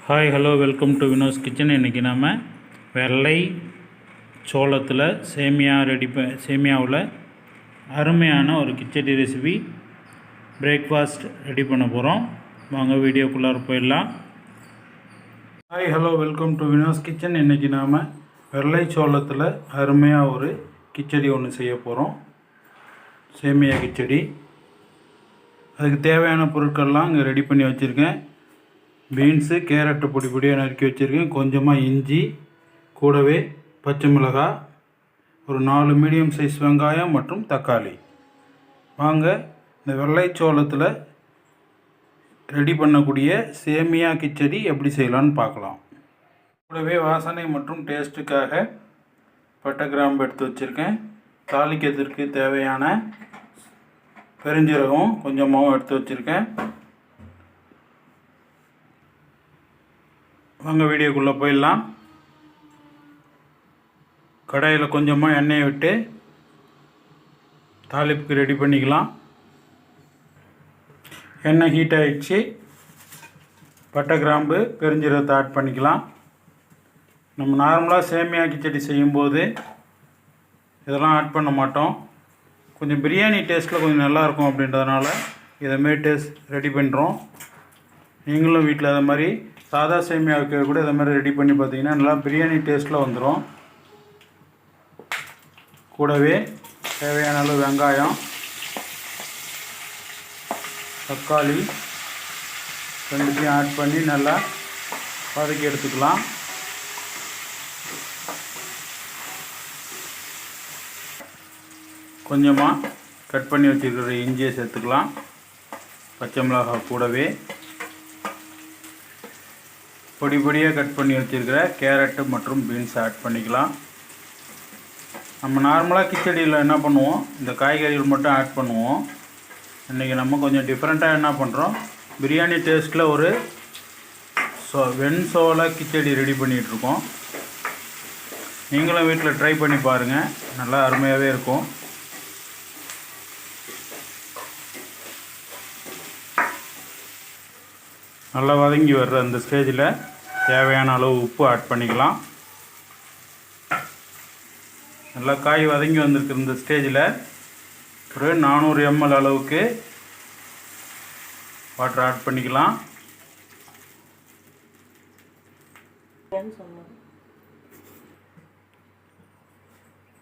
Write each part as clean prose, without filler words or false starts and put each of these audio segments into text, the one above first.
Hi hello welcome to Vino's kitchen. இன்றைக்கி நம்ம வெள்ளை சோளத்தில் சேமியாவில் அருமையான ஒரு கிச்சடி ரெசிபி பிரேக்ஃபாஸ்ட் ரெடி பண்ண போகிறோம். வாங்க வீடியோக்குள்ளார போயிடலாம். Hi hello welcome to Vino's kitchen. இன்றைக்கி நாம் வெள்ளை சோளத்தில் அருமையாக ஒரு கிச்சடி ஒன்று செய்ய போகிறோம். சேமியா கிச்சடி. அதுக்கு தேவையான பொருட்கள்லாம் இங்கே ரெடி பண்ணி வச்சுருக்கேன். பீன்ஸு, கேரட்டு பொடி பொடியாக நறுக்கி வச்சுருக்கேன். கொஞ்சமாக இஞ்சி, கூடவே பச்சை மிளகாய், ஒரு 4 மீடியம் சைஸ் வெங்காயம் மற்றும் தக்காளி. வாங்க இந்த வெள்ளைச்சோளத்தில் ரெடி பண்ணக்கூடிய சேமியா கிச்சடி எப்படி செய்யலான்னு பார்க்கலாம். கூடவே வாசனை மற்றும் டேஸ்ட்டுக்காக பட்டை கிராம்பு எடுத்து வச்சுருக்கேன். தாளிக்கிறதுக்கு தேவையான பெருஞ்சீரகம் கொஞ்சமாகவும் எடுத்து வச்சுருக்கேன். வாங்க வீடியோக்குள்ளே போயிடலாம். கடாயில் கொஞ்சமாக எண்ணெயை விட்டு தாளிப்புக்கு ரெடி பண்ணிக்கலாம். எண்ணெய் ஹீட் ஆகிடுச்சு. பட்டை கிராம்பு பெருஞ்சீரகத்தை ஆட் பண்ணிக்கலாம். நம்ம நார்மலாக சேமியா கிச்சடி செய்யும்போது இதெல்லாம் ஆட் பண்ண மாட்டோம். கொஞ்சம் பிரியாணி டேஸ்ட்டில் கொஞ்சம் நல்லாயிருக்கும் அப்படின்றதுனால இதைமாரி டேஸ்ட் ரெடி பண்ணுறோம். நீங்களும் வீட்டில் அதை மாதிரி சாதா சேமியாவுக்கு கூட இதை மாதிரி ரெடி பண்ணி பார்த்தீங்கன்னா நல்லா பிரியாணி டேஸ்ட்டில் வந்துடும். கூடவே தேவையான அளவு வெங்காயம், தக்காளி ரெண்டுத்தையும் ஆட் பண்ணி நல்லா வதக்கி எடுத்துக்கலாம். கொஞ்சமாக கட் பண்ணி வச்சுருக்கிற இஞ்சியை சேர்த்துக்கலாம். பச்சை மிளகாய் கூடவே பொடி பொடியாக கட் பண்ணி வச்சுருக்கிற கேரட்டு மற்றும் பீன்ஸ் ஆட் பண்ணிக்கலாம். நம்ம நார்மலாக கிச்சடியில் என்ன பண்ணுவோம், இந்த காய்கறிகள் மட்டும் ஆட் பண்ணுவோம். இன்றைக்கி நம்ம கொஞ்சம் டிஃப்ரெண்ட்டாக என்ன பண்ணுறோம், பிரியாணி டேஸ்ட்டில் ஒரு வெண்சோள கிச்சடி ரெடி பண்ணிகிட்ருக்கோம். நீங்களும் வீட்டில் ட்ரை பண்ணி பாருங்கள், நல்லா அருமையாகவே இருக்கும். நல்லா வதங்கி வர்ற அந்த ஸ்டேஜில் தேவையான அளவு உப்பு ஆட் பண்ணிக்கலாம். நல்லா காய் வதங்கி வந்திருக்கிற இந்த ஸ்டேஜில் ஒரு 400 ml அளவுக்கு வாட்டர் ஆட் பண்ணிக்கலாம்.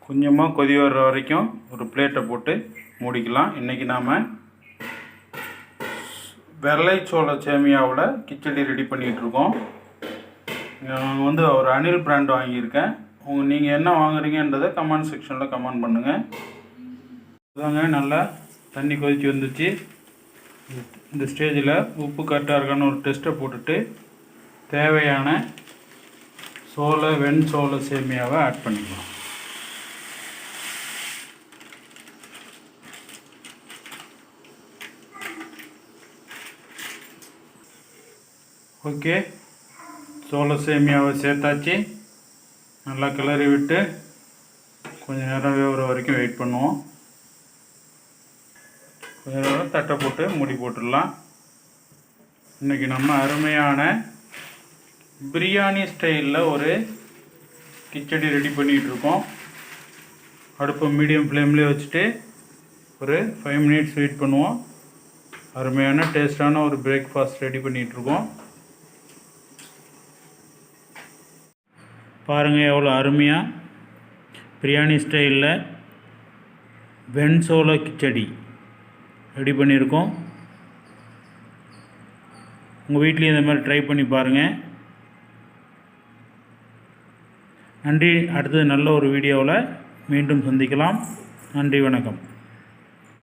கொஞ்சமாக கொதி வர்ற வரைக்கும் ஒரு பிளேட்டை போட்டு மூடிக்கலாம். இன்றைக்கி நாம் வெள்ளைச்சோள சேமியாவில் கிச்சடி ரெடி பண்ணிகிட்ருக்கோம். நான் ஒரு அனில் பிராண்ட் வாங்கியிருக்கேன். நீங்கள் என்ன வாங்குறீங்கன்றதை கமெண்ட் செக்ஷனில் கமெண்ட் பண்ணுங்கள். இதாங்க நல்லா தண்ணி கொதிச்சு வந்துச்சு. இந்த ஸ்டேஜில் உப்பு கரெக்டாக இருக்கான்னு ஒரு டெஸ்ட்டை போட்டுட்டு தேவையான வெண்சோள சேமியாவை ஆட் பண்ணிக்கலாம். ஓகே, சோள சேமியாவை சேர்த்தாச்சு. நல்லா கிளறி விட்டு கொஞ்சம் நேரம் வேகிற வரைக்கும் வெயிட் பண்ணுவோம். கொஞ்சம் நேரம் தட்டை போட்டு மூடி போட்டுடலாம். இன்றைக்கி நம்ம அருமையான பிரியாணி ஸ்டைலில் ஒரு கிச்சடி ரெடி பண்ணிகிட்ருக்கோம். அடுப்பை மீடியம் ஃப்ளேம்லேயே வச்சுட்டு ஒரு 5 மினிட்ஸ் வெயிட் பண்ணுவோம். அருமையான டேஸ்டான ஒரு பிரேக்ஃபாஸ்ட் ரெடி பண்ணிகிட்ருக்கோம். பாருங்கள் எவ்வளோ அருமையாக பிரியாணி ஸ்டைலில் வெண்சோள கிச்சடி ரெடி பண்ணியிருக்கோம். உங்கள் வீட்லேயும் இந்த மாதிரி ட்ரை பண்ணி பாருங்கள். நன்றி. அடுத்தது நல்ல ஒரு வீடியோவில் மீண்டும் சந்திக்கலாம். நன்றி, வணக்கம்.